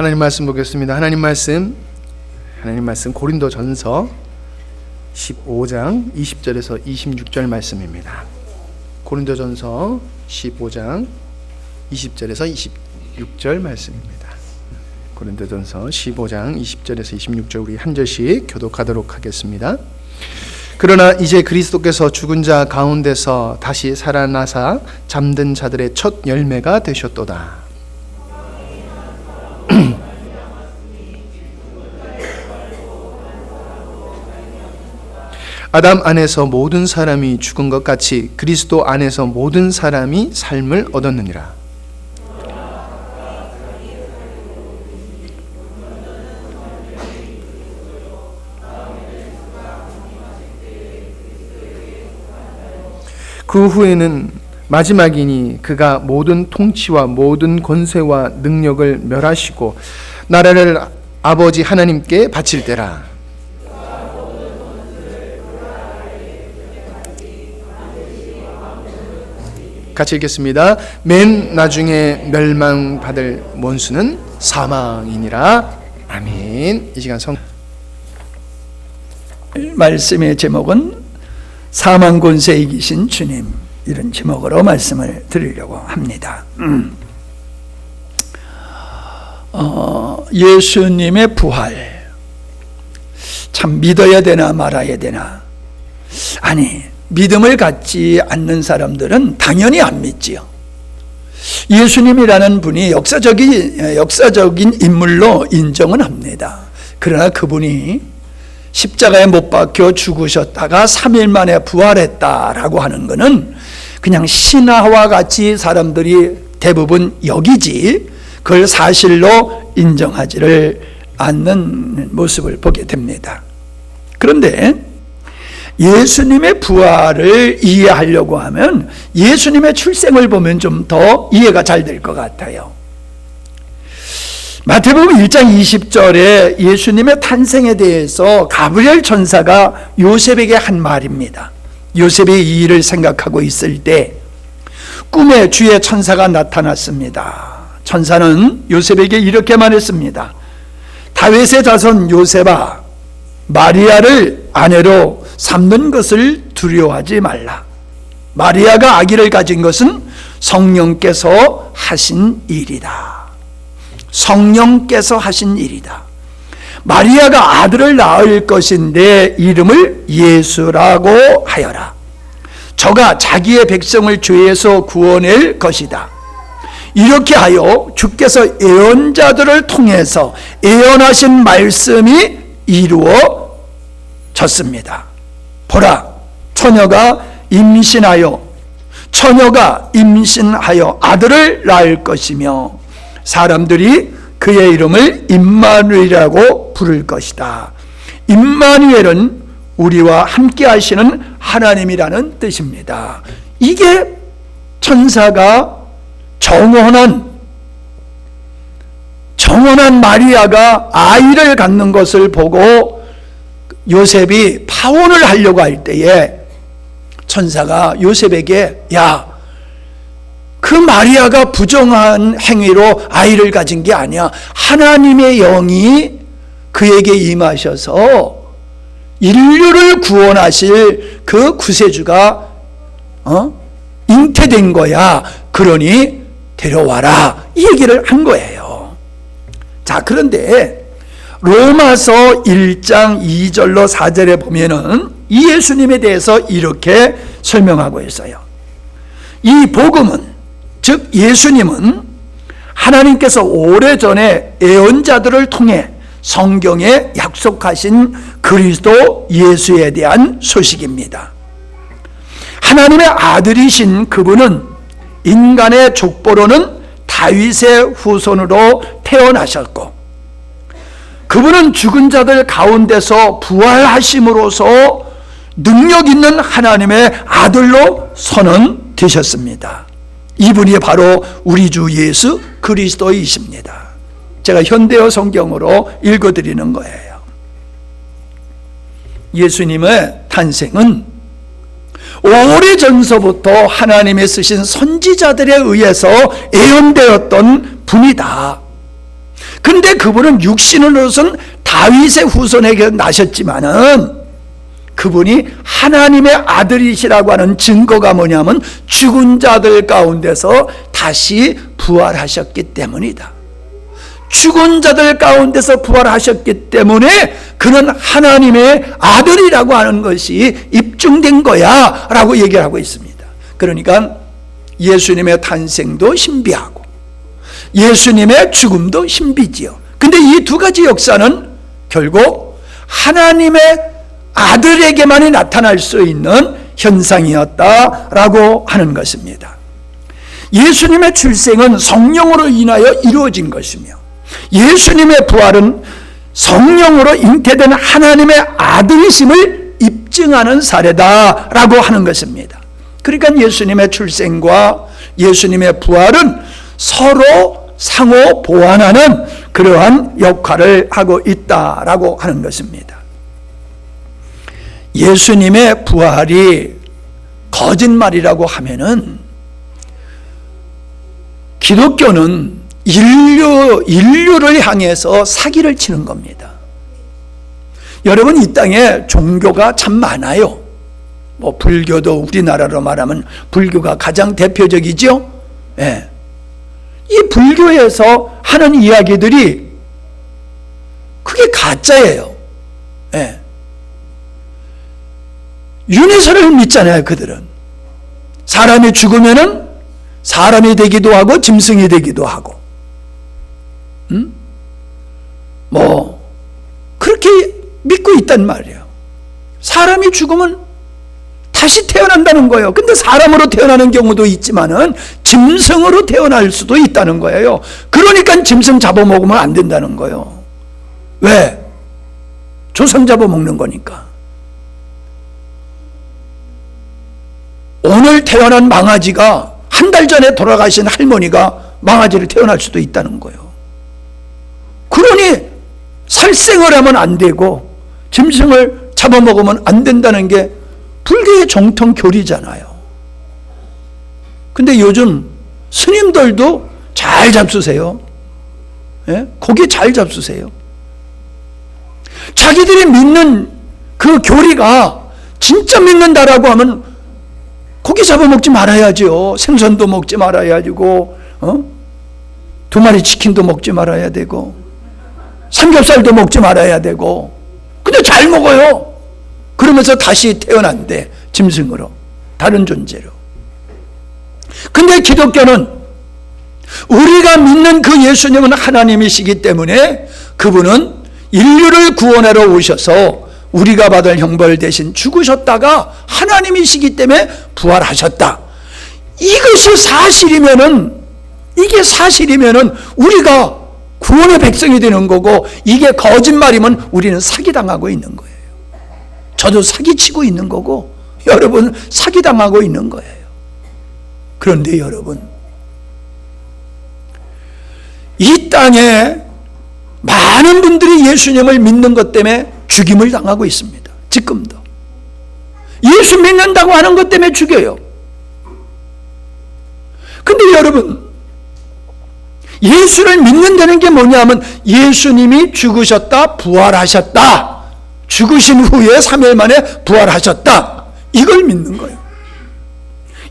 하나님 말씀 보겠습니다. 하나님 말씀 고린도전서 15장 20절에서 26절 말씀입니다. 고린도전서 15장 20절에서 26절 말씀입니다. 고린도전서 15장 20절에서 26절 우리 한 절씩 교독하도록 하겠습니다. 그러나 이제 그리스도께서 죽은 자 가운데서 다시 살아나사 잠든 자들의 첫 열매가 되셨도다. 아담 안에서 모든 사람이 죽은 것 같이 그리스도 안에서 모든 사람이 삶을 얻었느니라. 그 후에는 마지막이니 그가 모든 통치와 모든 권세와 능력을 멸하시고 나라를 아버지 하나님께 바칠 때라. 같이 읽겠습니다. 맨 나중에 멸망받을 원수는 사망이니라. 아멘. 이 시간 말씀의 제목은 사망 권세에 이기신 주님, 이런 제목으로 말씀을 드리려고 합니다. 예수님의 부활, 참 믿어야 되나 말아야 되나? 아니, 믿음을 갖지 않는 사람들은 당연히 안 믿지요. 예수님이라는 분이 역사적인 인물로 인정은 합니다. 그러나 그분이 십자가에 못 박혀 죽으셨다가 3일 만에 부활했다라고 하는 것은 그냥 신화와 같이 사람들이 대부분 여기지, 그걸 사실로 인정하지를 않는 모습을 보게 됩니다. 그런데 예수님의 부활을 이해하려고 하면 예수님의 출생을 보면 좀 더 이해가 잘 될 것 같아요. 마태복음 1장 20절에 예수님의 탄생에 대해서 가브리엘 천사가 요셉에게 한 말입니다. 요셉이 이 일을 생각하고 있을 때 꿈에 주의 천사가 나타났습니다. 천사는 요셉에게 이렇게 말했습니다. 다윗의 자손 요셉아, 마리아를 아내로 삼는 것을 두려워하지 말라. 마리아가 아기를 가진 것은 성령께서 하신 일이다. 성령께서 하신 일이다. 마리아가 아들을 낳을 것인데 이름을 예수라고 하여라. 저가 자기의 백성을 죄에서 구원할 것이다. 이렇게 하여 주께서 예언자들을 통해서 예언하신 말씀이 이루어졌습니다. 보라, 처녀가 임신하여 아들을 낳을 것이며 사람들이 그의 이름을 임마누엘이라고 부를 것이다. 임마누엘은 우리와 함께 하시는 하나님이라는 뜻입니다. 이게 천사가 정언한 마리아가 아이를 갖는 것을 보고 요셉이 파혼을 하려고 할 때에 천사가 요셉에게, 야, 그 마리아가 부정한 행위로 아이를 가진 게 아니야. 하나님의 영이 그에게 임하셔서 인류를 구원하실 그 구세주가 잉태된 거야. 그러니 데려와라. 이 얘기를 한 거예요. 자, 그런데 로마서 1장 2절로 4절에 보면은 이 예수님에 대해서 이렇게 설명하고 있어요. 이 복음은, 즉 예수님은 하나님께서 오래전에 예언자들을 통해 성경에 약속하신 그리스도 예수에 대한 소식입니다. 하나님의 아들이신 그분은 인간의 족보로는 다윗의 후손으로 태어나셨고, 그분은 죽은 자들 가운데서 부활하심으로써 능력 있는 하나님의 아들로 선언되셨습니다. 이분이 바로 우리 주 예수 그리스도이십니다. 제가 현대어 성경으로 읽어드리는 거예요. 예수님의 탄생은 오래전서부터 하나님의 쓰신 선지자들에 의해서 예언되었던 분이다. 근데 그분은 육신으로서는 다윗의 후손에게 나셨지만은 그분이 하나님의 아들이시라고 하는 증거가 뭐냐면 죽은 자들 가운데서 다시 부활하셨기 때문이다. 죽은 자들 가운데서 부활하셨기 때문에 그는 하나님의 아들이라고 하는 것이 입증된 거야 라고 얘기를 하고 있습니다. 그러니까 예수님의 탄생도 신비하고 예수님의 죽음도 신비지요. 근데 이 두 가지 역사는 결국 하나님의 아들에게만이 나타날 수 있는 현상이었다라고 하는 것입니다. 예수님의 출생은 성령으로 인하여 이루어진 것이며 예수님의 부활은 성령으로 잉태된 하나님의 아들이심을 입증하는 사례다라고 하는 것입니다. 그러니까 예수님의 출생과 예수님의 부활은 서로 상호 보완하는 그러한 역할을 하고 있다라고 하는 것입니다. 예수님의 부활이 거짓말이라고 하면은 기독교는 인류를 향해서 사기를 치는 겁니다. 여러분, 이 땅에 종교가 참 많아요. 뭐 불교도 우리나라로 말하면 불교가 가장 대표적이죠. 예. 이 불교에서 하는 이야기들이 그게 가짜예요. 예. 윤회설을 믿잖아요. 그들은 사람이 죽으면은 사람이 되기도 하고 짐승이 되기도 하고, 뭐 그렇게 믿고 있단 말이에요. 사람이 죽으면 다시 태어난다는 거예요. 근데 사람으로 태어나는 경우도 있지만은 짐승으로 태어날 수도 있다는 거예요. 그러니까 짐승 잡아먹으면 안 된다는 거예요. 왜? 조상 잡아먹는 거니까. 오늘 태어난 망아지가 한 달 전에 돌아가신 할머니가 망아지를 태어날 수도 있다는 거예요. 그러니 살생을 하면 안 되고 짐승을 잡아먹으면 안 된다는 게 불교의 정통 교리잖아요. 근데 요즘 스님들도 잘 잡수세요. 예? 고기 잘 잡수세요. 자기들이 믿는 그 교리가 진짜 믿는다라고 하면 고기 잡아먹지 말아야죠. 생선도 먹지 말아야 되고, 2마리 치킨도 먹지 말아야 되고, 삼겹살도 먹지 말아야 되고. 근데 잘 먹어요. 그러면서 다시 태어난대. 짐승으로, 다른 존재로. 근데 기독교는 우리가 믿는 그 예수님은 하나님이시기 때문에 그분은 인류를 구원하러 오셔서 우리가 받을 형벌 대신 죽으셨다가 하나님이시기 때문에 부활하셨다. 이것이 사실이면은, 이게 사실이면은 우리가 구원의 백성이 되는 거고, 이게 거짓말이면 우리는 사기당하고 있는 거예요. 저도 사기치고 있는 거고, 여러분 사기당하고 있는 거예요. 그런데 여러분, 이 땅에 많은 분들이 예수님을 믿는 것 때문에 죽임을 당하고 있습니다. 지금도. 예수 믿는다고 하는 것 때문에 죽여요. 근데 여러분, 예수를 믿는다는 게 뭐냐면 예수님이 죽으셨다, 부활하셨다. 죽으신 후에 3일 만에 부활하셨다. 이걸 믿는 거예요.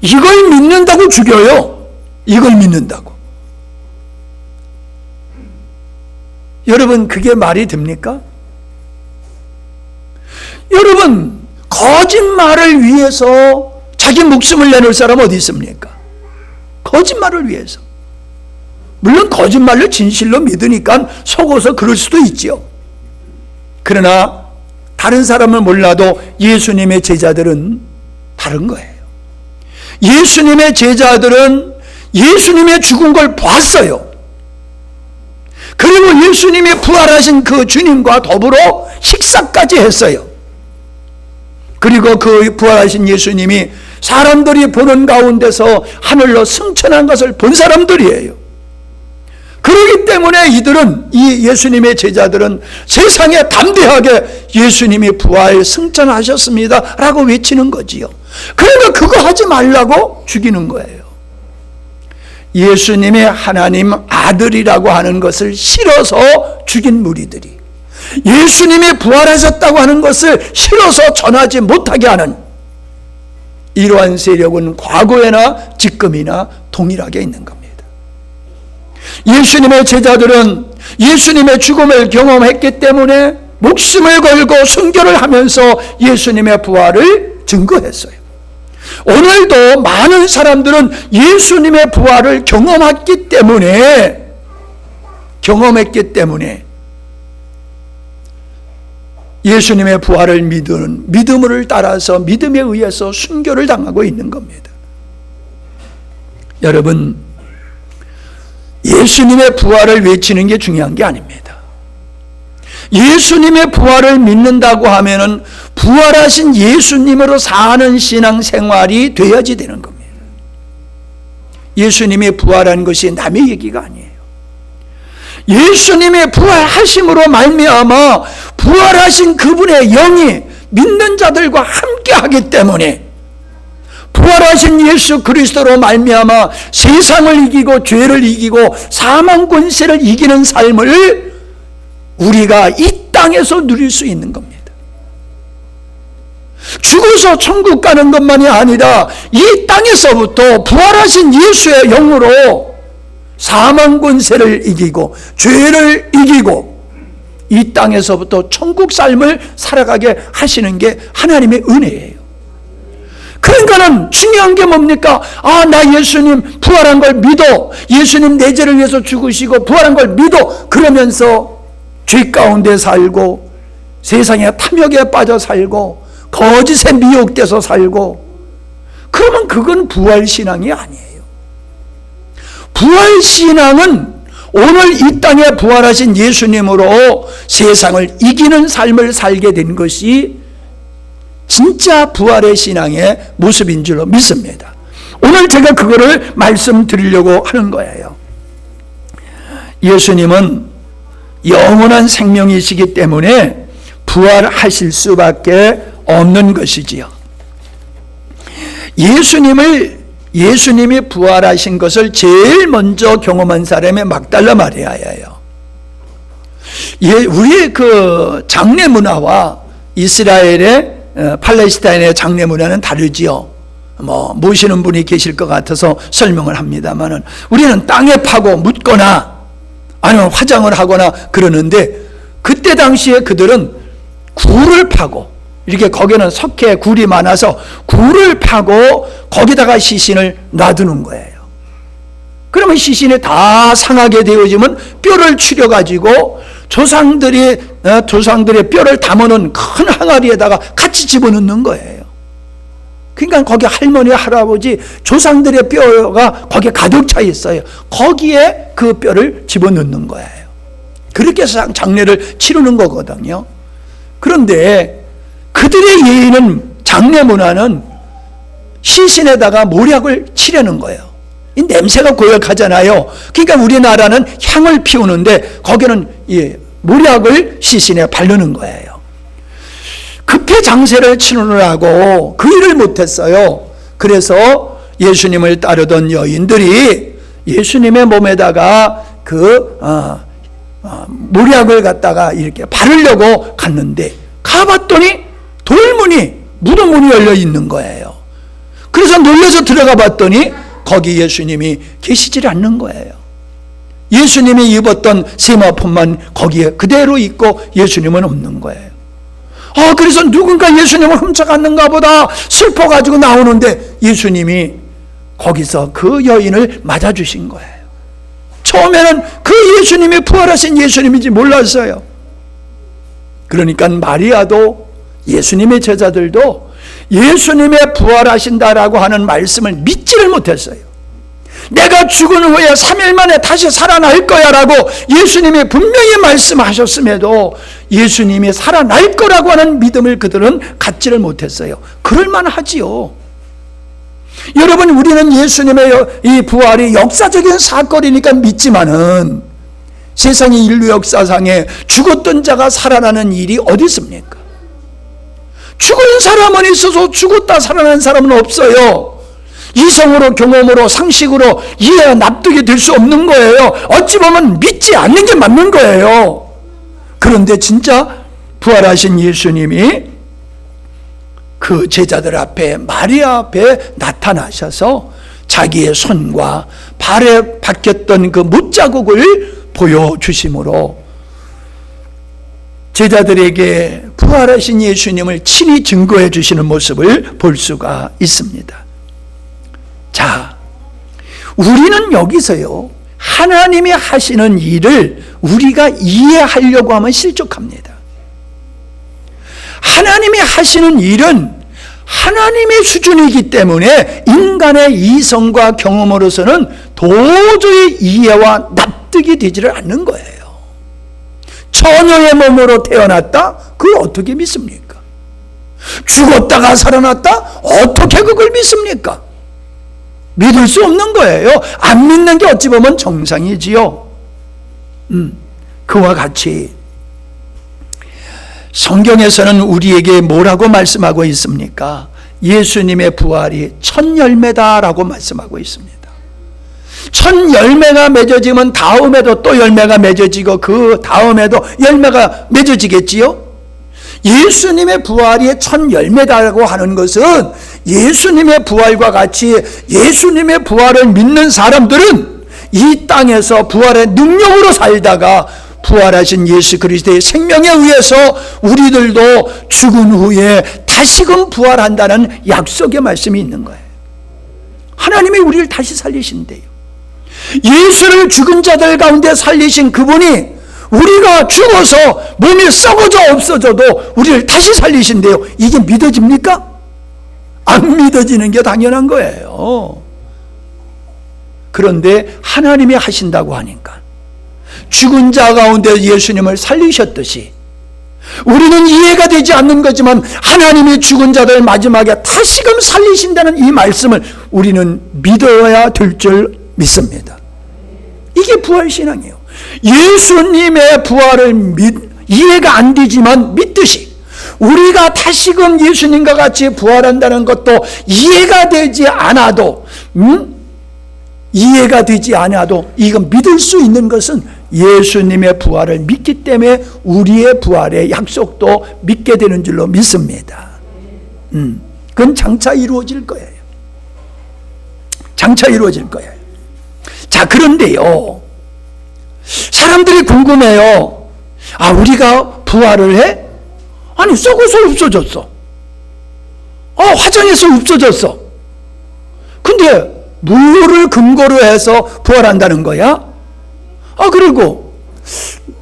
이걸 믿는다고 죽여요. 이걸 믿는다고. 여러분, 그게 말이 됩니까? 여러분, 거짓말을 위해서 자기 목숨을 내놓을 사람 어디 있습니까? 거짓말을 위해서. 물론 거짓말로 진실로 믿으니까 속어서 그럴 수도 있죠. 그러나 다른 사람을 몰라도 예수님의 제자들은 다른 거예요. 예수님의 제자들은 예수님의 죽은 걸 봤어요. 그리고 예수님이 부활하신 그 주님과 더불어 식사까지 했어요. 그리고 그 부활하신 예수님이 사람들이 보는 가운데서 하늘로 승천한 것을 본 사람들이에요. 그렇기 때문에 이들은, 이 예수님의 제자들은 세상에 담대하게 예수님이 부활 승천하셨습니다 라고 외치는 거지요. 그러니까 그거 하지 말라고 죽이는 거예요. 예수님의 하나님 아들이라고 하는 것을 싫어서 죽인 무리들이, 예수님이 부활하셨다고 하는 것을 싫어서 전하지 못하게 하는 이러한 세력은 과거에나 지금이나 동일하게 있는 겁니다. 예수님의 제자들은 예수님의 죽음을 경험했기 때문에 목숨을 걸고 순교를 하면서 예수님의 부활을 증거했어요. 오늘도 많은 사람들은 예수님의 부활을 경험했기 때문에 예수님의 부활을 믿는 믿음을 따라서 믿음에 의해서 순교를 당하고 있는 겁니다. 여러분, 예수님의 부활을 외치는 게 중요한 게 아닙니다. 예수님의 부활을 믿는다고 하면은 부활하신 예수님으로 사는 신앙생활이 돼야지 되는 겁니다. 예수님이 부활한 것이 남의 얘기가 아니에요. 예수님의 부활하심으로 말미암아 부활하신 그분의 영이 믿는 자들과 함께하기 때문에 부활하신 예수 그리스도로 말미암아 세상을 이기고 죄를 이기고 사망 권세를 이기는 삶을 우리가 이 땅에서 누릴 수 있는 겁니다. 죽어서 천국 가는 것만이 아니라 이 땅에서부터 부활하신 예수의 영으로 사망 권세를 이기고 죄를 이기고 이 땅에서부터 천국 삶을 살아가게 하시는 게 하나님의 은혜예요. 그러니까는 중요한 게 뭡니까? 나 예수님 부활한 걸 믿어. 예수님 내 죄를 위해서 죽으시고 부활한 걸 믿어. 그러면서 죄 가운데 살고 세상의 탐욕에 빠져 살고 거짓에 미혹돼서 살고, 그러면 그건 부활신앙이 아니에요. 부활신앙은 오늘 이 땅에 부활하신 예수님으로 세상을 이기는 삶을 살게 된 것이 진짜 부활의 신앙의 모습인 줄로 믿습니다. 오늘 제가 그거를 말씀드리려고 하는 거예요. 예수님은 영원한 생명이시기 때문에 부활하실 수밖에 없는 것이지요. 예수님이 부활하신 것을 제일 먼저 경험한 사람이 막달라 마리아예요. 우리의 그 장례 문화와 이스라엘의 팔레스타인의 장례 문화는 다르지요. 모시는 분이 계실 것 같아서 설명을 합니다만은, 우리는 땅에 파고 묻거나 아니면 화장을 하거나 그러는데, 그때 당시에 그들은 굴을 파고, 이렇게 거기는 석회 굴이 많아서 굴을 파고 거기다가 시신을 놔두는 거예요. 그러면 시신이 다 상하게 되어지면 뼈를 추려가지고 조상들의 뼈를 담아놓은 큰 항아리에다가 같이 집어넣는 거예요. 그러니까 거기 할머니, 할아버지, 조상들의 뼈가 거기에 가득 차 있어요. 거기에 그 뼈를 집어넣는 거예요. 그렇게 해서 장례를 치르는 거거든요. 그런데 그들의 예의는, 장례 문화는 시신에다가 모략을 칠하는 거예요. 이 냄새가 고약하잖아요. 그러니까 우리나라는 향을 피우는데 거기는 모략을 시신에 바르는 거예요. 급히 장세를 치르느라고 그 일을 못했어요. 그래서 예수님을 따르던 여인들이 예수님의 몸에다가 모략을 갖다가 이렇게 바르려고 갔는데, 가봤더니 돌문이, 무덤문이 열려 있는 거예요. 그래서 놀라서 들어가 봤더니 거기 예수님이 계시질 않는 거예요. 예수님이 입었던 세마포만 거기에 그대로 있고 예수님은 없는 거예요. 그래서 누군가 예수님을 훔쳐갔는가 보다 슬퍼가지고 나오는데 예수님이 거기서 그 여인을 맞아주신 거예요. 처음에는 그 예수님이 부활하신 예수님인지 몰랐어요. 그러니까 마리아도, 예수님의 제자들도 예수님의 부활하신다라고 하는 말씀을 믿지를 못했어요. 내가 죽은 후에 3일 만에 다시 살아날 거야 라고 예수님이 분명히 말씀하셨음에도 예수님이 살아날 거라고 하는 믿음을 그들은 갖지를 못했어요. 그럴만하지요. 여러분, 우리는 예수님의 이 부활이 역사적인 사건이니까 믿지만은 세상의 인류 역사상에 죽었던 자가 살아나는 일이 어디 있습니까? 죽은 사람은 있어서 죽었다 살아난 사람은 없어요. 이성으로, 경험으로, 상식으로 이해가 납득이 될 수 없는 거예요. 어찌 보면 믿지 않는 게 맞는 거예요. 그런데 진짜 부활하신 예수님이 그 제자들 앞에, 마리아 앞에 나타나셔서 자기의 손과 발에 박혔던 그 못자국을 보여주심으로 제자들에게 부활하신 예수님을 친히 증거해 주시는 모습을 볼 수가 있습니다. 자, 우리는 여기서요, 하나님이 하시는 일을 우리가 이해하려고 하면 실족합니다. 하나님이 하시는 일은 하나님의 수준이기 때문에 인간의 이성과 경험으로서는 도저히 이해와 납득이 되지를 않는 거예요. 처녀의 몸으로 태어났다? 그걸 어떻게 믿습니까? 죽었다가 살아났다? 어떻게 그걸 믿습니까? 믿을 수 없는 거예요. 안 믿는 게 어찌 보면 정상이지요. 그와 같이 성경에서는 우리에게 뭐라고 말씀하고 있습니까? 예수님의 부활이 첫 열매다라고 말씀하고 있습니다. 첫 열매가 맺어지면 다음에도 또 열매가 맺어지고 그 다음에도 열매가 맺어지겠지요? 예수님의 부활이 첫 열매다라고 하는 것은 예수님의 부활과 같이 예수님의 부활을 믿는 사람들은 이 땅에서 부활의 능력으로 살다가 부활하신 예수 그리스도의 생명에 의해서 우리들도 죽은 후에 다시금 부활한다는 약속의 말씀이 있는 거예요. 하나님이 우리를 다시 살리신대요. 예수를 죽은 자들 가운데 살리신 그분이 우리가 죽어서 몸이 썩어져 없어져도 우리를 다시 살리신대요. 이게 믿어집니까? 안 믿어지는 게 당연한 거예요. 그런데 하나님이 하신다고 하니까 죽은 자 가운데 예수님을 살리셨듯이 우리는 이해가 되지 않는 거지만 하나님이 죽은 자들 마지막에 다시금 살리신다는 이 말씀을 우리는 믿어야 될 줄 믿습니다. 이게 부활신앙이에요. 예수님의 부활을 이해가 안 되지만 믿듯이 우리가 다시금 예수님과 같이 부활한다는 것도 이해가 되지 않아도 이해가 되지 않아도 이건 믿을 수 있는 것은 예수님의 부활을 믿기 때문에 우리의 부활의 약속도 믿게 되는 줄로 믿습니다. 그건 장차 이루어질 거예요. 장차 이루어질 거예요. 자, 그런데요, 사람들이 궁금해요. 아, 우리가 부활을 해? 아니, 썩어서 없어졌어. 화장해서 없어졌어. 근데 물을 근거로 해서 부활한다는 거야? 그리고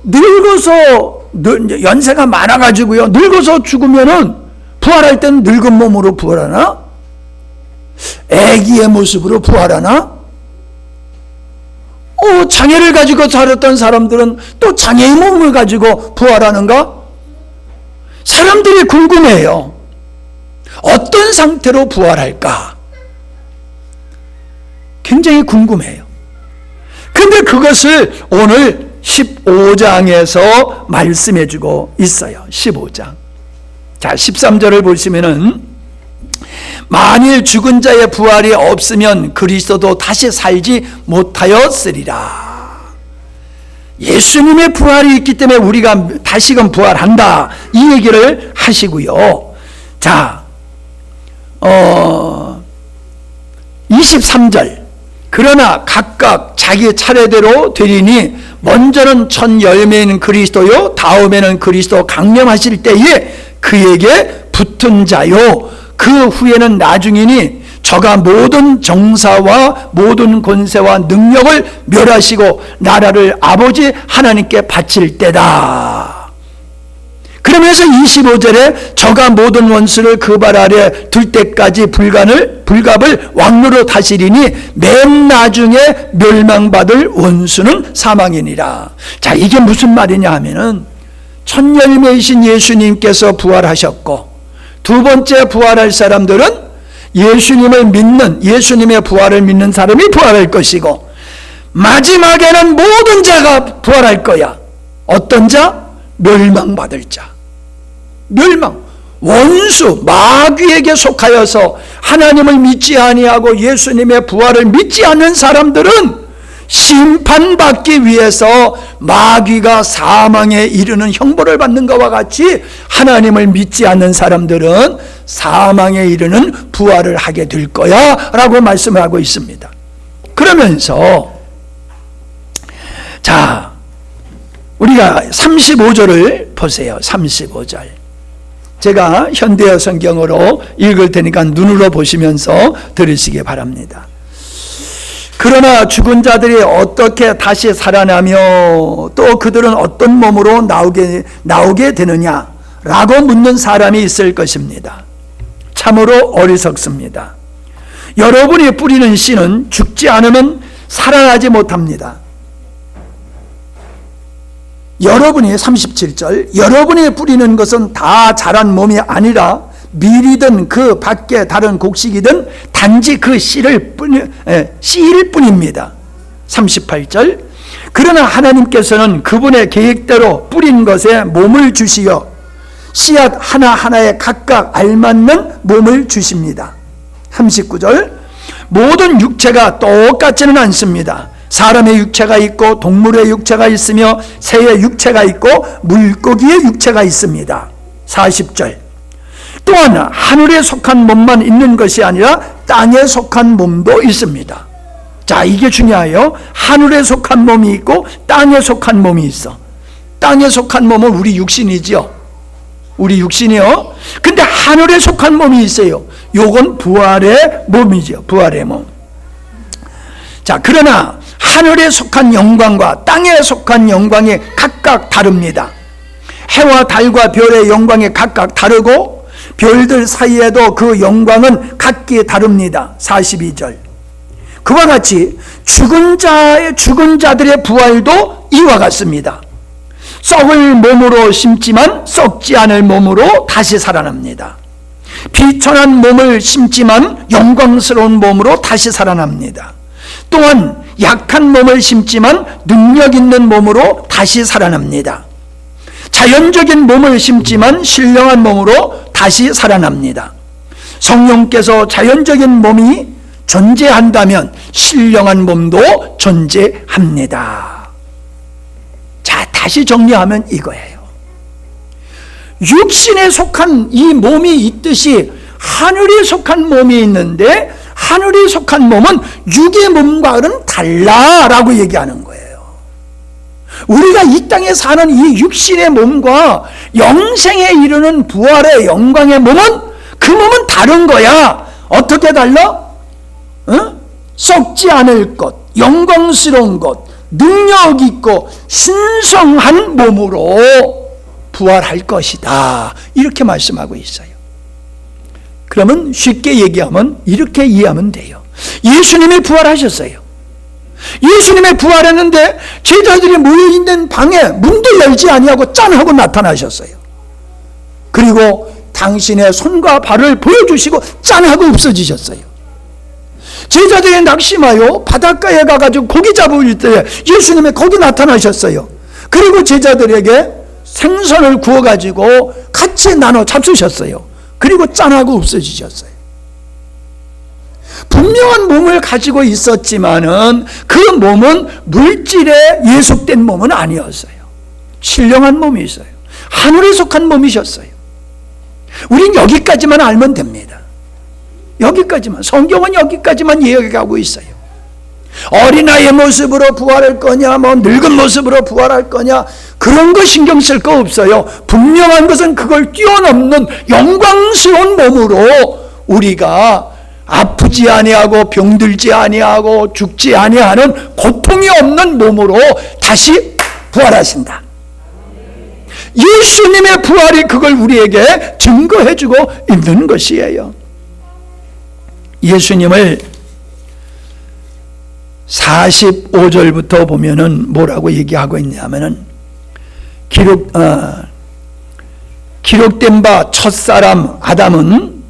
늙어서 연세가 많아가지고요, 늙어서 죽으면은 부활할 때는 늙은 몸으로 부활하나? 애기의 모습으로 부활하나? 장애를 가지고 살았던 사람들은 또 장애의 몸을 가지고 부활하는가? 사람들이 궁금해요. 어떤 상태로 부활할까? 굉장히 궁금해요. 근데 그것을 오늘 15장에서 말씀해 주고 있어요. 15장. 자, 13절을 보시면은 만일 죽은 자의 부활이 없으면 그리스도도 다시 살지 못하였으리라. 예수님의 부활이 있기 때문에 우리가 다시금 부활한다, 이 얘기를 하시고요. 자, 23절. 그러나 각각 자기 차례대로 되리니 먼저는 첫 열매인 그리스도요, 다음에는 그리스도 강림하실 때에 그에게 붙은 자요, 그 후에는 나중이니 저가 모든 정사와 모든 권세와 능력을 멸하시고 나라를 아버지 하나님께 바칠 때다. 그러면서 25절에 저가 모든 원수를 그 발 아래 둘 때까지 불갑을 왕로로 다스리니 맨 나중에 멸망받을 원수는 사망이니라. 자, 이게 무슨 말이냐 하면은 첫 열매이신 예수님께서 부활하셨고 두 번째 부활할 사람들은 예수님을 믿는, 예수님의 부활을 믿는 사람이 부활할 것이고 마지막에는 모든 자가 부활할 거야. 어떤 자? 멸망받을 자. 멸망. 원수 마귀에게 속하여서 하나님을 믿지 아니하고 예수님의 부활을 믿지 않는 사람들은 심판받기 위해서 마귀가 사망에 이르는 형벌을 받는 것과 같이 하나님을 믿지 않는 사람들은 사망에 이르는 부활을 하게 될 거야 라고 말씀을 하고 있습니다. 그러면서 자, 우리가 35절을 보세요. 35절 제가 현대어 성경으로 읽을 테니까 눈으로 보시면서 들으시기 바랍니다. 그러나 죽은 자들이 어떻게 다시 살아나며 또 그들은 어떤 몸으로 나오게 되느냐 라고 묻는 사람이 있을 것입니다. 참으로 어리석습니다. 여러분이 뿌리는 씨는 죽지 않으면 살아나지 못합니다. 여러분이 37절 여러분이 뿌리는 것은 다 자란 몸이 아니라 밀이든 그 밖에 다른 곡식이든 단지 그 씨일 뿐입니다. 38절 그러나 하나님께서는 그분의 계획대로 뿌린 것에 몸을 주시어 씨앗 하나하나에 각각 알맞는 몸을 주십니다. 39절 모든 육체가 똑같지는 않습니다. 사람의 육체가 있고 동물의 육체가 있으며 새의 육체가 있고 물고기의 육체가 있습니다. 40절 또한 하늘에 속한 몸만 있는 것이 아니라 땅에 속한 몸도 있습니다. 자, 이게 중요해요. 하늘에 속한 몸이 있고 땅에 속한 몸이 있어. 땅에 속한 몸은 우리 육신이지요. 우리 육신이요. 근데 하늘에 속한 몸이 있어요. 요건 부활의 몸이죠. 부활의 몸. 자, 그러나 하늘에 속한 영광과 땅에 속한 영광이 각각 다릅니다. 해와 달과 별의 영광이 각각 다르고 별들 사이에도 그 영광은 각기 다릅니다. 42절 그와 같이 죽은 자들의 부활도 이와 같습니다. 썩을 몸으로 심지만 썩지 않을 몸으로 다시 살아납니다. 비천한 몸을 심지만 영광스러운 몸으로 다시 살아납니다. 또한 약한 몸을 심지만 능력 있는 몸으로 다시 살아납니다. 자연적인 몸을 심지만 신령한 몸으로 다시 살아납니다. 성령께서 자연적인 몸이 존재한다면 신령한 몸도 존재합니다. 자, 다시 정리하면 이거예요. 육신에 속한 이 몸이 있듯이 하늘에 속한 몸이 있는데 하늘에 속한 몸은 육의 몸과는 달라라고 얘기하는 거예요. 우리가 이 땅에 사는 이 육신의 몸과 영생에 이르는 부활의 영광의 몸은 그 몸은 다른 거야. 어떻게 달라? 썩지 않을 것, 영광스러운 것, 능력 있고 신성한 몸으로 부활할 것이다. 이렇게 말씀하고 있어요. 그러면 쉽게 얘기하면 이렇게 이해하면 돼요. 예수님이 부활하셨어요. 예수님의 부활했는데 제자들이 모여있는 방에 문도 열지 아니하고 짠 하고 나타나셨어요. 그리고 당신의 손과 발을 보여주시고 짠 하고 없어지셨어요. 제자들이 낙심하여 바닷가에 가가지고 고기 잡을 때 예수님이 거기 나타나셨어요. 그리고 제자들에게 생선을 구워가지고 같이 나눠 잡수셨어요. 그리고 짠 하고 없어지셨어요. 분명한 몸을 가지고 있었지만은 그 몸은 물질에 예속된 몸은 아니었어요. 신령한 몸이 있어요. 하늘에 속한 몸이셨어요. 우린 여기까지만 알면 됩니다. 여기까지만. 성경은 여기까지만 이야기하고 있어요. 어린아이의 모습으로 부활할 거냐, 늙은 모습으로 부활할 거냐, 그런 거 신경 쓸 거 없어요. 분명한 것은 그걸 뛰어넘는 영광스러운 몸으로 우리가 아프지 아니하고 병들지 아니하고 죽지 아니하는 고통이 없는 몸으로 다시 부활하신다. 예수님의 부활이 그걸 우리에게 증거해주고 있는 것이에요. 예수님을 45절부터 보면은 뭐라고 얘기하고 있냐면은 기록된 바 첫사람 아담은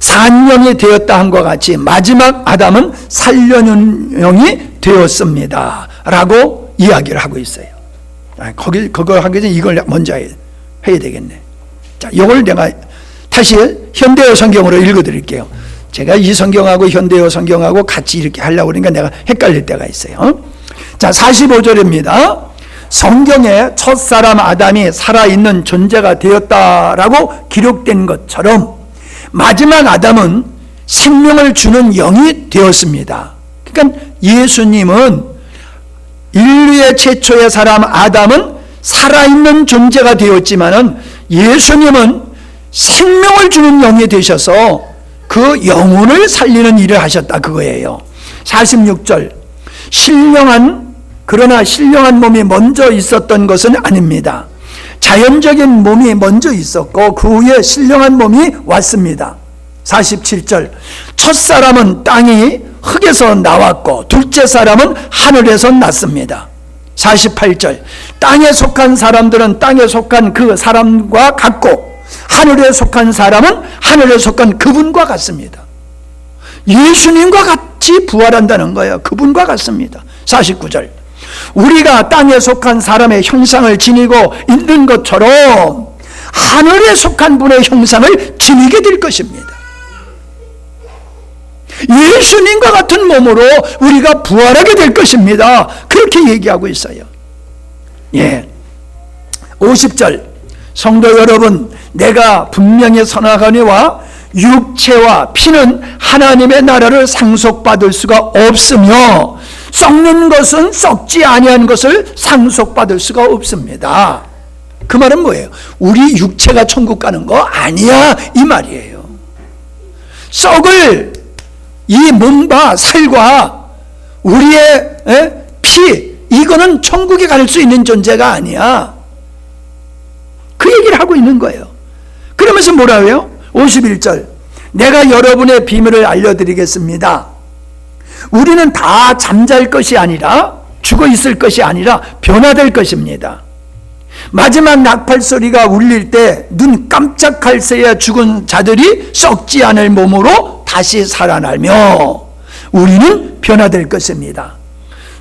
산령이 되었다 한과 같이 마지막 아담은 산령이 되었습니다 라고 이야기를 하고 있어요. 그거 하기 전에 이걸 먼저 해야 되겠네. 자, 이걸 내가 다시 현대어 성경으로 읽어드릴게요. 제가 이 성경하고 현대어 성경하고 같이 이렇게 하려고 그러니까 내가 헷갈릴 때가 있어요. 자, 45절입니다. 성경에 첫사람 아담이 살아있는 존재가 되었다라고 기록된 것처럼 마지막 아담은 생명을 주는 영이 되었습니다. 그러니까 예수님은 인류의 최초의 사람 아담은 살아있는 존재가 되었지만은 예수님은 생명을 주는 영이 되셔서 그 영혼을 살리는 일을 하셨다 그거예요. 46절 그러나 신령한 몸이 먼저 있었던 것은 아닙니다. 자연적인 몸이 먼저 있었고 그 후에 신령한 몸이 왔습니다. 47절 첫사람은 땅이 흙에서 나왔고 둘째 사람은 하늘에서 났습니다. 48절 땅에 속한 사람들은 땅에 속한 그 사람과 같고 하늘에 속한 사람은 하늘에 속한 그분과 같습니다. 예수님과 같이 부활한다는 거예요. 그분과 같습니다. 49절 우리가 땅에 속한 사람의 형상을 지니고 있는 것처럼 하늘에 속한 분의 형상을 지니게 될 것입니다. 예수님과 같은 몸으로 우리가 부활하게 될 것입니다. 그렇게 얘기하고 있어요. 예. 50절 성도 여러분, 내가 분명히 선하거니와 육체와 피는 하나님의 나라를 상속받을 수가 없으며 썩는 것은 썩지 아니한 것을 상속받을 수가 없습니다. 그 말은 뭐예요? 우리 육체가 천국 가는 거 아니야 이 말이에요. 썩을 이 몸과 살과 우리의 피 이거는 천국에 갈 수 있는 존재가 아니야. 그 얘기를 하고 있는 거예요. 그러면서 뭐라고요? 51절 내가 여러분의 비밀을 알려드리겠습니다. 우리는 다 잠잘 것이 아니라 죽어 있을 것이 아니라 변화될 것입니다. 마지막 나팔 소리가 울릴 때 눈 깜짝할 새에 죽은 자들이 썩지 않을 몸으로 다시 살아나며 우리는 변화될 것입니다.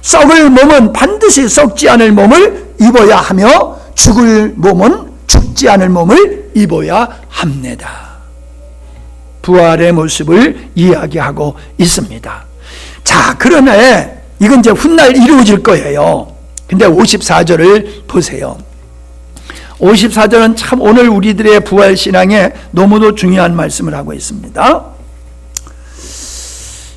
썩을 몸은 반드시 썩지 않을 몸을 입어야 하며 죽을 몸은 죽지 않을 몸을 입어야 합니다. 부활의 모습을 이야기하고 있습니다. 자, 그러네 이건 이제 훗날 이루어질 거예요. 근데 54절을 보세요. 54절은 참 오늘 우리들의 부활신앙에 너무도 중요한 말씀을 하고 있습니다.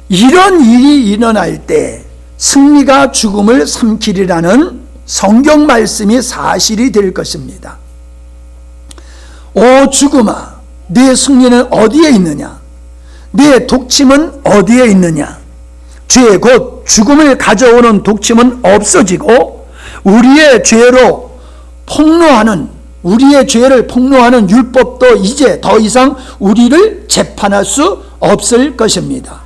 이런 일이 일어날 때 승리가 죽음을 삼키리라는 성경 말씀이 사실이 될 것입니다. 오 죽음아, 네 승리는 어디에 있느냐? 네 독침은 어디에 있느냐? 죄 곧 죽음을 가져오는 독침은 없어지고 우리의 죄를 폭로하는 율법도 이제 더 이상 우리를 재판할 수 없을 것입니다.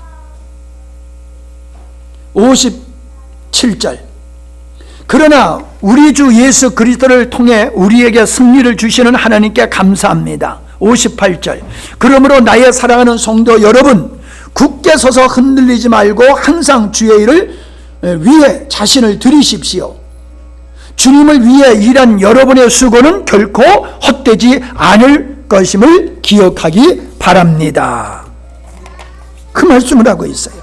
57절 그러나 우리 주 예수 그리스도를 통해 우리에게 승리를 주시는 하나님께 감사합니다. 58절 그러므로 나의 사랑하는 성도 여러분 굳게 서서 흔들리지 말고 항상 주의 일을 위해 자신을 들이십시오. 주님을 위해 일한 여러분의 수고는 결코 헛되지 않을 것임을 기억하기 바랍니다. 그 말씀을 하고 있어요.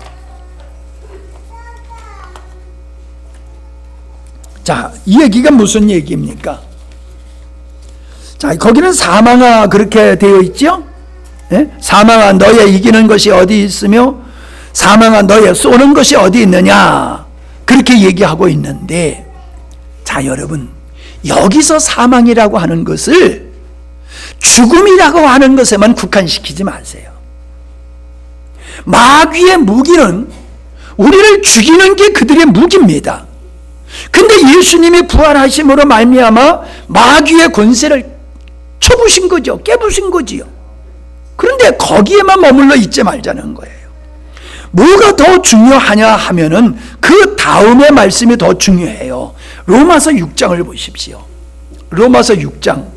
자, 이 얘기가 무슨 얘기입니까? 자, 거기는 사망아 그렇게 되어 있죠? 예? 사망아 너의 이기는 것이 어디 있으며 사망아 너의 쏘는 것이 어디 있느냐 그렇게 얘기하고 있는데 자 여러분 여기서 사망이라고 하는 것을 죽음이라고 하는 것에만 국한시키지 마세요. 마귀의 무기는 우리를 죽이는 게 그들의 무기입니다. 근데 예수님이 부활하심으로 말미암아 마귀의 권세를 쳐부신 거죠. 깨부신 거지요. 그런데 거기에만 머물러 있지 말자는 거예요. 뭐가 더 중요하냐 하면은 그 다음의 말씀이 더 중요해요. 로마서 6장을 보십시오. 로마서 6장.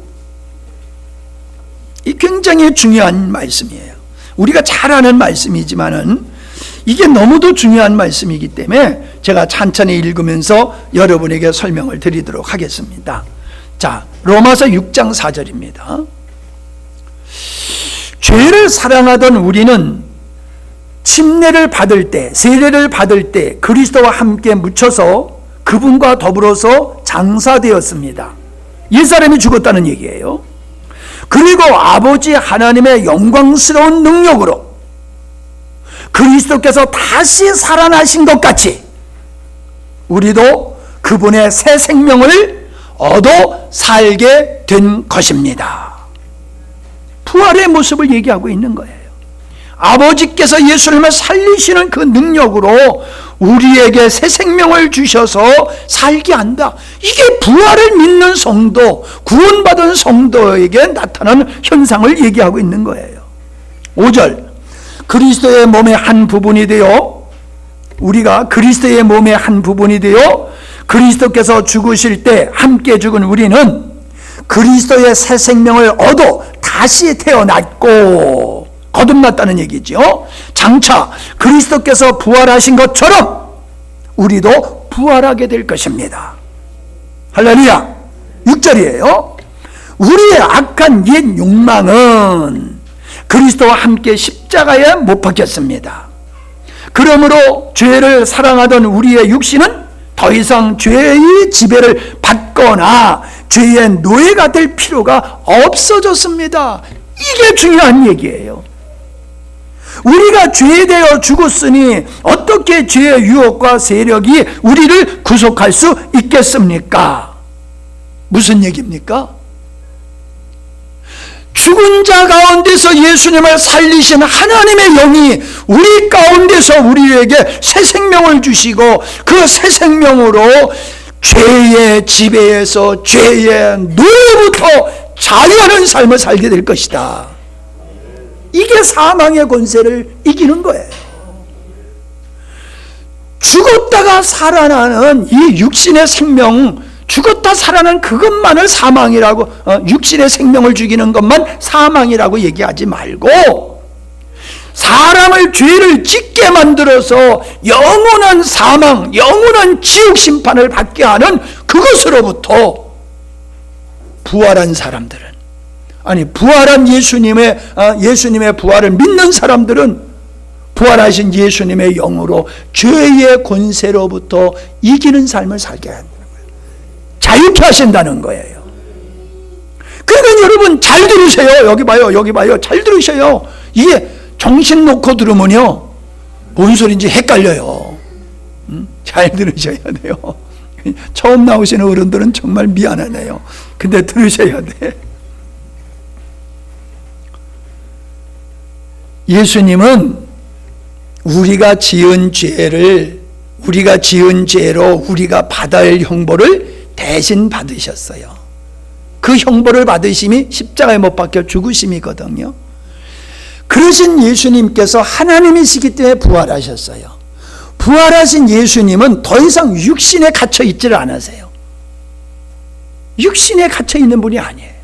이 굉장히 중요한 말씀이에요. 우리가 잘 아는 말씀이지만은 이게 너무도 중요한 말씀이기 때문에 제가 찬찬히 읽으면서 여러분에게 설명을 드리도록 하겠습니다. 자, 로마서 6장 4절입니다. 죄를 사랑하던 우리는 침례를 받을 때, 세례를 받을 때 그리스도와 함께 묻혀서 그분과 더불어서 장사되었습니다. 옛사람이 죽었다는 얘기예요. 그리고 아버지 하나님의 영광스러운 능력으로 그리스도께서 다시 살아나신 것 같이 우리도 그분의 새 생명을 얻어 살게 된 것입니다. 부활의 모습을 얘기하고 있는 거예요. 아버지께서 예수님을 살리시는 그 능력으로 우리에게 새 생명을 주셔서 살게 한다. 이게 부활을 믿는 성도, 구원받은 성도에게 나타나는 현상을 얘기하고 있는 거예요. 5절, 그리스도의 몸의 한 부분이 되어, 우리가 그리스도의 몸의 한 부분이 되어 그리스도께서 죽으실 때 함께 죽은 우리는 그리스도의 새 생명을 얻어 다시 태어났고, 거듭났다는 얘기죠. 장차 그리스도께서 부활하신 것처럼 우리도 부활하게 될 것입니다. 할렐루야. 6절이에요. 우리의 악한 옛 욕망은 그리스도와 함께 십자가에 못 박혔습니다. 그러므로 죄를 사랑하던 우리의 육신은 더 이상 죄의 지배를 받거나 죄의 노예가 될 필요가 없어졌습니다. 이게 중요한 얘기예요. 우리가 죄에 대하여 죽었으니 어떻게 죄의 유혹과 세력이 우리를 구속할 수 있겠습니까? 무슨 얘기입니까? 죽은 자 가운데서 예수님을 살리신 하나님의 영이 우리 가운데서 우리에게 새 생명을 주시고 그 새 생명으로 죄의 지배에서 죄의 노예부터 자유하는 삶을 살게 될 것이다. 이게 사망의 권세를 이기는 거예요. 죽었다가 살아나는 이 육신의 생명, 죽었다 살아난 그것만을 사망이라고, 육신의 생명을 죽이는 것만 사망이라고 얘기하지 말고, 사람을 죄를 짓게 만들어서 영원한 사망, 영원한 지옥 심판을 받게 하는 그것으로부터 부활한 사람들은, 아니 부활한 예수님의 부활을 믿는 사람들은 부활하신 예수님의 영으로 죄의 권세로부터 이기는 삶을 살게 한다는 거예요. 자유케 하신다는 거예요. 그러니까 여러분 잘 들으세요. 여기 봐요, 여기 봐요. 잘 들으셔요. 이게 정신 놓고 들으면요 뭔 소리인지 헷갈려요. 잘 들으셔야 돼요. 처음 나오시는 어른들은 정말 미안하네요. 근데 들으셔야 돼. 예수님은 우리가 지은 죄로 우리가 받아야 할 형벌을 대신 받으셨어요. 그 형벌을 받으심이 십자가에 못 박혀 죽으심이거든요. 그러신 예수님께서 하나님이시기 때문에 부활하셨어요. 부활하신 예수님은 더 이상 육신에 갇혀 있지를 않으세요. 육신에 갇혀 있는 분이 아니에요.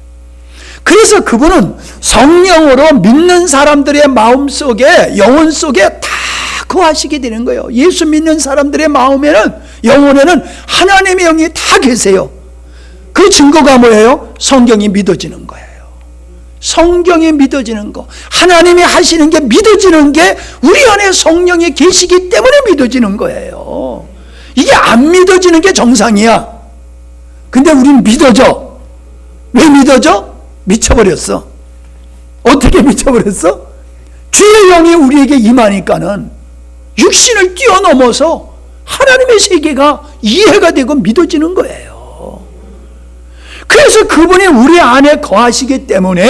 그래서 그분은 성령으로 믿는 사람들의 마음 속에, 영혼 속에 다 거하시게 되는 거예요. 예수 믿는 사람들의 마음에는, 영혼에는 하나님의 영이 다 계세요. 그 증거가 뭐예요? 성경이 믿어지는 거예요. 성경이 믿어지는 거, 하나님이 하시는 게 믿어지는 게 우리 안에 성령이 계시기 때문에 믿어지는 거예요. 이게 안 믿어지는 게 정상이야. 근데 우린 믿어져. 왜 믿어져? 미쳐버렸어. 어떻게 미쳐버렸어? 주의 영이 우리에게 임하니까는 육신을 뛰어넘어서 하나님의 세계가 이해가 되고 믿어지는 거예요. 그래서 그분이 우리 안에 거하시기 때문에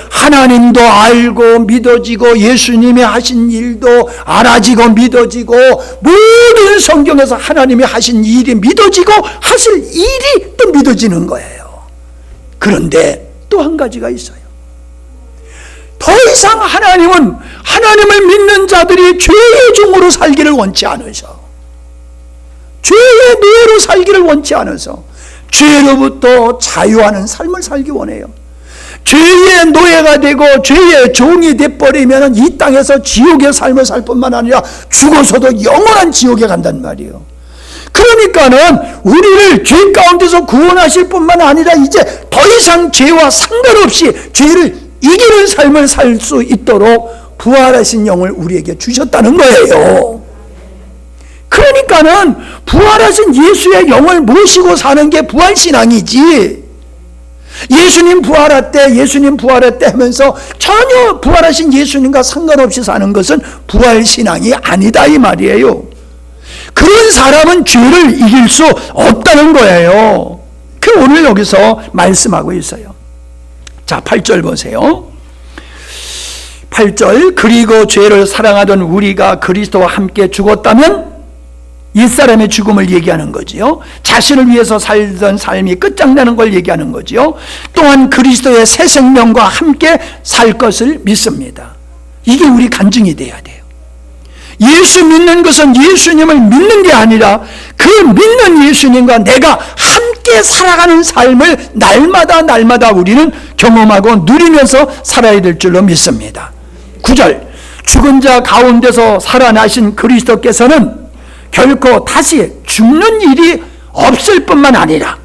하나님도 알고 믿어지고 예수님이 하신 일도 알아지고 믿어지고 모든 성경에서 하나님이 하신 일이 믿어지고 하실 일이 또 믿어지는 거예요. 그런데 또 한 가지가 있어요. 더 이상 하나님은 하나님을 믿는 자들이 죄의 종으로 살기를 원치 않으셔. 죄의 노예로 살기를 원치 않아서 죄로부터 자유하는 삶을 살기 원해요. 죄의 노예가 되고 죄의 종이 돼버리면 이 땅에서 지옥의 삶을 살 뿐만 아니라 죽어서도 영원한 지옥에 간단 말이에요. 그러니까는 우리를 죄 가운데서 구원하실 뿐만 아니라 이제 더 이상 죄와 상관없이 죄를 이기는 삶을 살 수 있도록 부활하신 영을 우리에게 주셨다는 거예요. 그러니까는 부활하신 예수의 영을 모시고 사는 게 부활신앙이지, 예수님 부활했대 하면서 전혀 부활하신 예수님과 상관없이 사는 것은 부활신앙이 아니다 이 말이에요. 그런 사람은 죄를 이길 수 없다는 거예요. 그 오늘 여기서 말씀하고 있어요. 자, 8절 보세요. 8절, 그리고 죄를 사랑하던 우리가 그리스도와 함께 죽었다면, 옛사람의 죽음을 얘기하는 거지요. 자신을 위해서 살던 삶이 끝장나는 걸 얘기하는 거지요. 또한 그리스도의 새 생명과 함께 살 것을 믿습니다. 이게 우리 간증이 돼야 돼요. 예수 믿는 것은 예수님을 믿는 게 아니라 그 믿는 예수님과 내가 함께 살아가는 삶을 날마다 우리는 경험하고 누리면서 살아야 될 줄로 믿습니다. 9절, 죽은 자 가운데서 살아나신 그리스도께서는 결코 다시 죽는 일이 없을 뿐만 아니라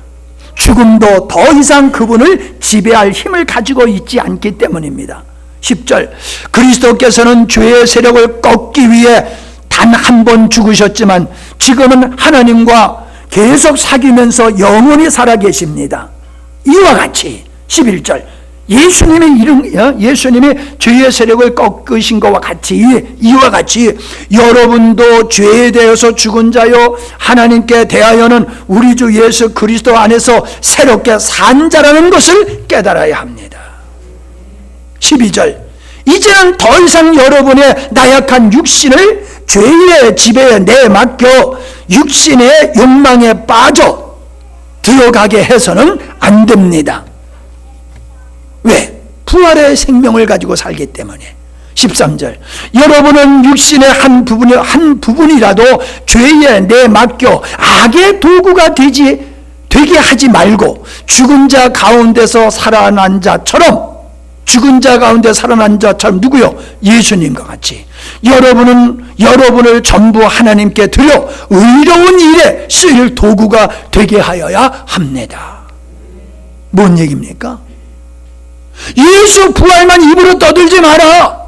죽음도 더 이상 그분을 지배할 힘을 가지고 있지 않기 때문입니다. 10절, 그리스도께서는 죄의 세력을 꺾기 위해 단 한 번 죽으셨지만 지금은 하나님과 계속 사귀면서 영원히 살아계십니다. 이와 같이 11절, 예수님이 죄의 세력을 꺾으신 것과 같이, 이와 같이 여러분도 죄에 대해서 죽은 자요 하나님께 대하여는 우리 주 예수 그리스도 안에서 새롭게 산 자라는 것을 깨달아야 합니다. 12절, 이제는 더 이상 여러분의 나약한 육신을 죄의 지배에 내맡겨 육신의 욕망에 빠져 들어가게 해서는 안 됩니다. 왜? 부활의 생명을 가지고 살기 때문에. 13절, 여러분은 육신의 한 부분이라도 죄에 내맡겨 악의 도구가 되게 하지 말고 죽은 자 가운데서 살아난 자처럼 누구요? 예수님과 같이 여러분을 전부 하나님께 드려 의로운 일에 쓰일 도구가 되게 하여야 합니다. 뭔 얘기입니까? 예수 부활만 입으로 떠들지 마라.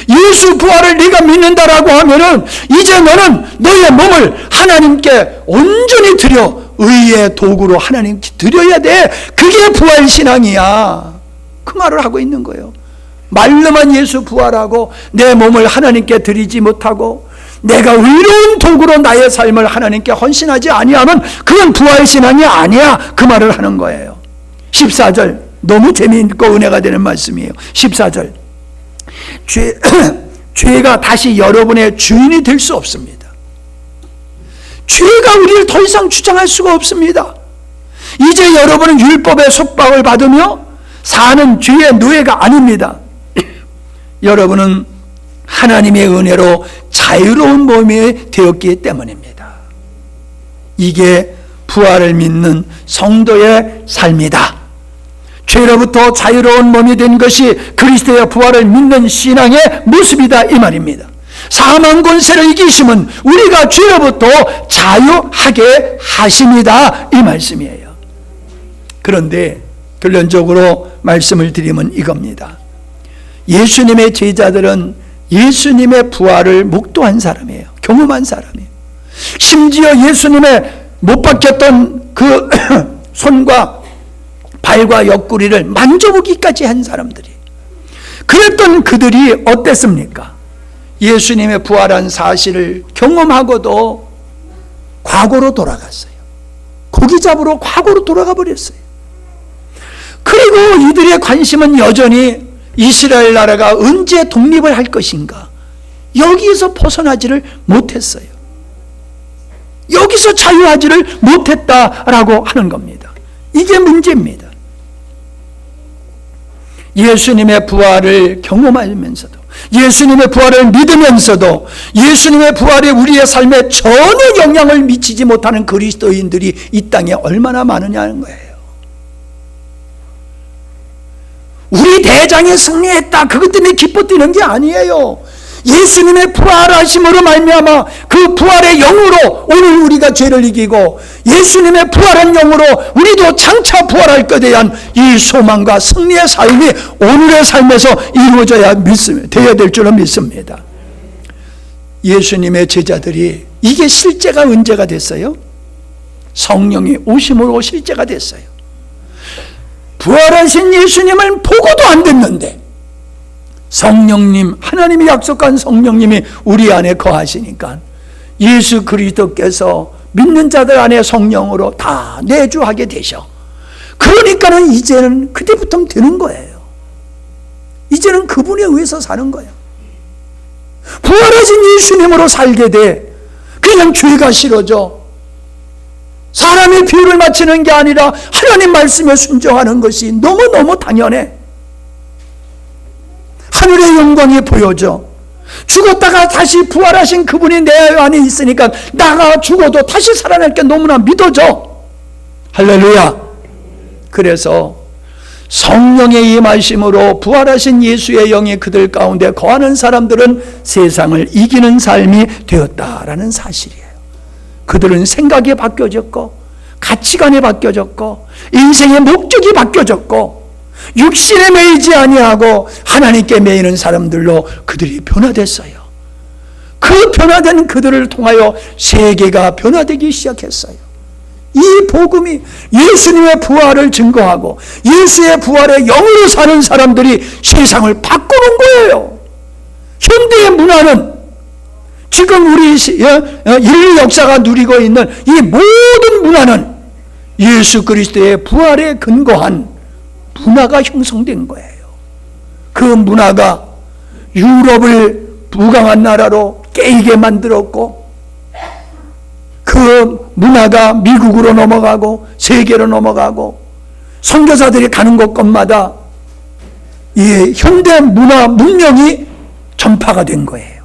예수 부활을 네가 믿는다라고 하면은 이제 너는 너의 몸을 하나님께 온전히 드려 의의 도구로 하나님께 드려야 돼. 그게 부활신앙이야. 그 말을 하고 있는 거예요. 말로만 예수 부활하고 내 몸을 하나님께 드리지 못하고 내가 의로운 도구로 나의 삶을 하나님께 헌신하지 아니하면 그건 부활신앙이 아니야. 그 말을 하는 거예요. 14절, 너무 재미있고 은혜가 되는 말씀이에요. 14절, 죄가 다시 여러분의 주인이 될 수 없습니다. 죄가 우리를 더 이상 주장할 수가 없습니다. 이제 여러분은 율법의 속박을 받으며 사는 죄의 노예가 아닙니다. 여러분은 하나님의 은혜로 자유로운 몸이 되었기 때문입니다. 이게 부활을 믿는 성도의 삶이다. 죄로부터 자유로운 몸이 된 것이 그리스도의 부활을 믿는 신앙의 모습이다 이 말입니다. 사망 권세를 이기심은 우리가 죄로부터 자유하게 하심이다 이 말씀이에요. 그런데 결론적으로 말씀을 드리면 이겁니다. 예수님의 제자들은 예수님의 부활을 목도한 사람이에요. 경험한 사람이에요. 심지어 예수님의 못 박혔던 그 손과 발과 옆구리를 만져보기까지 한 사람들이. 그랬던 그들이 어땠습니까? 예수님의 부활한 사실을 경험하고도 과거로 돌아갔어요. 고기 잡으러 과거로 돌아가 버렸어요. 그리고 이들의 관심은 여전히 이스라엘 나라가 언제 독립을 할 것인가, 여기에서 벗어나지를 못했어요. 여기서 자유하지를 못했다라고 하는 겁니다. 이게 문제입니다. 예수님의 부활을 경험하면서도, 예수님의 부활을 믿으면서도 예수님의 부활이 우리의 삶에 전혀 영향을 미치지 못하는 그리스도인들이 이 땅에 얼마나 많으냐는 거예요. 우리 대장이 승리했다 그것 때문에 기뻐 뛰는 게 아니에요. 예수님의 부활하심으로 말미암아 그 부활의 영으로 오늘 우리가 죄를 이기고 예수님의 부활한 영으로 우리도 장차 부활할 것에 대한 이 소망과 승리의 삶이 오늘의 삶에서 이루어져야 되어야 될 줄로 믿습니다. 예수님의 제자들이 이게 실제가 언제가 됐어요? 성령이 오심으로 실제가 됐어요. 부활하신 예수님을 보고도 안 됐는데 성령님, 하나님이 약속한 성령님이 우리 안에 거하시니까 예수 그리스도께서 믿는 자들 안에 성령으로 다 내주하게 되셔. 그러니까는 이제는 그때부터 되는 거예요. 이제는 그분에 의해서 사는 거예요. 부활하신 예수님으로 살게 돼. 그냥 죄가 싫어져. 사람의 비유를 맞추는 게 아니라 하나님 말씀에 순종하는 것이 너무너무 당연해. 하늘의 영광이 보여져. 죽었다가 다시 부활하신 그분이 내 안에 있으니까 나가 죽어도 다시 살아날 게 너무나 믿어져. 할렐루야. 그래서 성령의 임하심으로 부활하신 예수의 영이 그들 가운데 거하는 사람들은 세상을 이기는 삶이 되었다라는 사실이에요. 그들은 생각이 바뀌어졌고 가치관이 바뀌어졌고 인생의 목적이 바뀌어졌고 육신에 매이지 아니하고 하나님께 매이는 사람들로 그들이 변화됐어요. 그 변화된 그들을 통하여 세계가 변화되기 시작했어요. 이 복음이 예수님의 부활을 증거하고 예수의 부활의 영으로 사는 사람들이 세상을 바꾸는 거예요. 현대의 문화는 지금 우리 인류 역사가 누리고 있는 이 모든 문화는 예수 그리스도의 부활에 근거한 문화가 형성된 거예요. 그 문화가 유럽을 부강한 나라로 깨이게 만들었고 그 문화가 미국으로 넘어가고 세계로 넘어가고 선교사들이 가는 곳곳마다 이 현대 문화 문명이 전파가 된 거예요.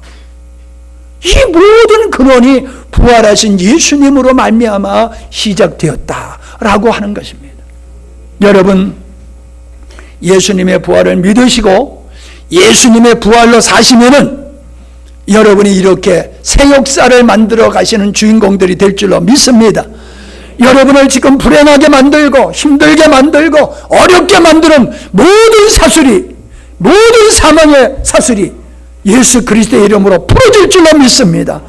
이 모든 근원이 부활하신 예수님으로 말미암아 시작되었다라고 하는 것입니다. 여러분, 예수님의 부활을 믿으시고 예수님의 부활로 사시면은 여러분이 이렇게 새 역사를 만들어 가시는 주인공들이 될 줄로 믿습니다. 여러분을 지금 불행하게 만들고 힘들게 만들고 어렵게 만드는 모든 사슬이, 모든 사망의 사슬이 예수 그리스도의 이름으로 풀어질 줄로 믿습니다.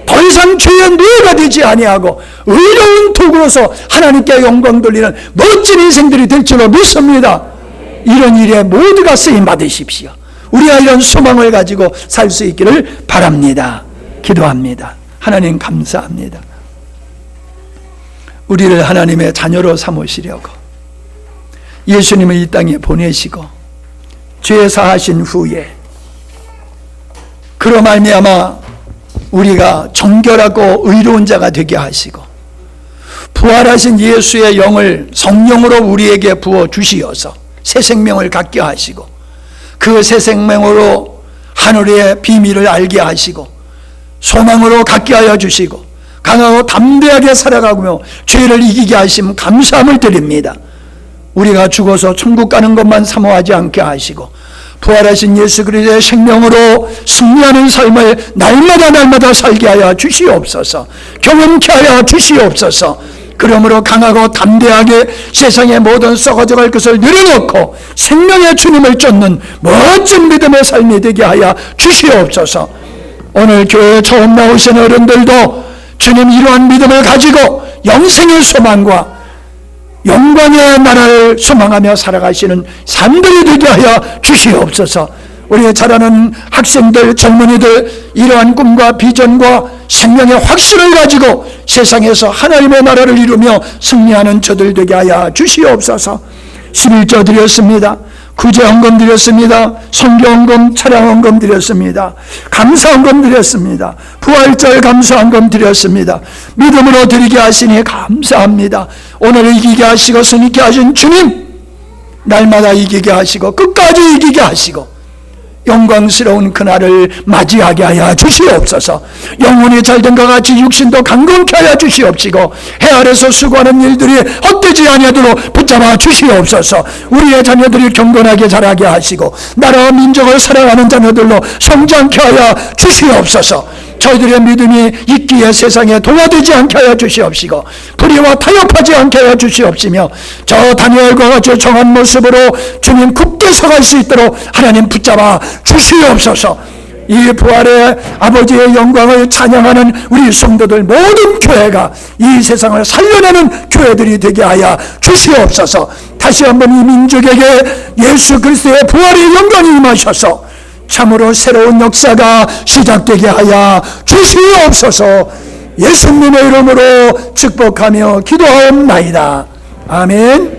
더 이상 죄의 노예가 되지 아니하고 의로운 도구로서 하나님께 영광 돌리는 멋진 인생들이 될 줄로 믿습니다. 이런 일에 모두가 쓰임 받으십시오. 우리가 이런 소망을 가지고 살 수 있기를 바랍니다. 기도합니다. 하나님 감사합니다. 우리를 하나님의 자녀로 삼으시려고 예수님을 이 땅에 보내시고 죄 사하신 후에 그로 말미암아 우리가 정결하고 의로운 자가 되게 하시고 부활하신 예수의 영을 성령으로 우리에게 부어 주시어서 새 생명을 갖게 하시고 그 새 생명으로 하늘의 비밀을 알게 하시고 소망으로 갖게 하여 주시고 강하고 담대하게 살아가며 죄를 이기게 하심 감사함을 드립니다. 우리가 죽어서 천국 가는 것만 사모하지 않게 하시고 부활하신 예수 그리스도의 생명으로 승리하는 삶을 날마다 살게 하여 주시옵소서. 경험케 하여 주시옵소서. 그러므로 강하고 담대하게 세상의 모든 썩어져갈 것을 내려놓고 생명의 주님을 쫓는 멋진 믿음의 삶이 되게 하여 주시옵소서. 오늘 교회에 처음 나오신 어른들도 주님 이러한 믿음을 가지고 영생의 소망과 영광의 나라를 소망하며 살아가시는 삶들이 되게 하여 주시옵소서. 우리 자라는 학생들, 젊은이들 이러한 꿈과 비전과 생명의 확신을 가지고 세상에서 하나님의 나라를 이루며 승리하는 저들 되게 하여 주시옵소서. 11조 드렸습니다. 구제헌금 드렸습니다. 선교헌금, 차량헌금 드렸습니다. 감사헌금 드렸습니다. 부활절 감사헌금 드렸습니다. 믿음으로 드리게 하시니 감사합니다. 오늘 이기게 하시고 승리케 하신 주님, 날마다 이기게 하시고 끝까지 이기게 하시고 영광스러운 그날을 맞이하게 하여 주시옵소서. 영혼이 잘된 것 같이 육신도 강건케 하여 주시옵시고 해 아래서 수고하는 일들이 헛되지 아니하도록 붙잡아 주시옵소서. 우리의 자녀들이 경건하게 자라게 하시고 나라와 민족을 사랑하는 자녀들로 성장케 하여 주시옵소서. 저희들의 믿음이 있기에 세상에 동화되지 않게 하여 주시옵시고 불의와 타협하지 않게 하여 주시옵시며 저 다니엘과 같이 정한 모습으로 주님 굳게 서갈 수 있도록 하나님 붙잡아 주시옵소서. 이 부활의 아버지의 영광을 찬양하는 우리 성도들 모든 교회가 이 세상을 살려내는 교회들이 되게 하여 주시옵소서. 다시 한번 이 민족에게 예수 그리스도의 부활의 영광이 임하셔서 참으로 새로운 역사가 시작되게 하여 주시옵소서. 예수님의 이름으로 축복하며 기도하옵나이다. 아멘.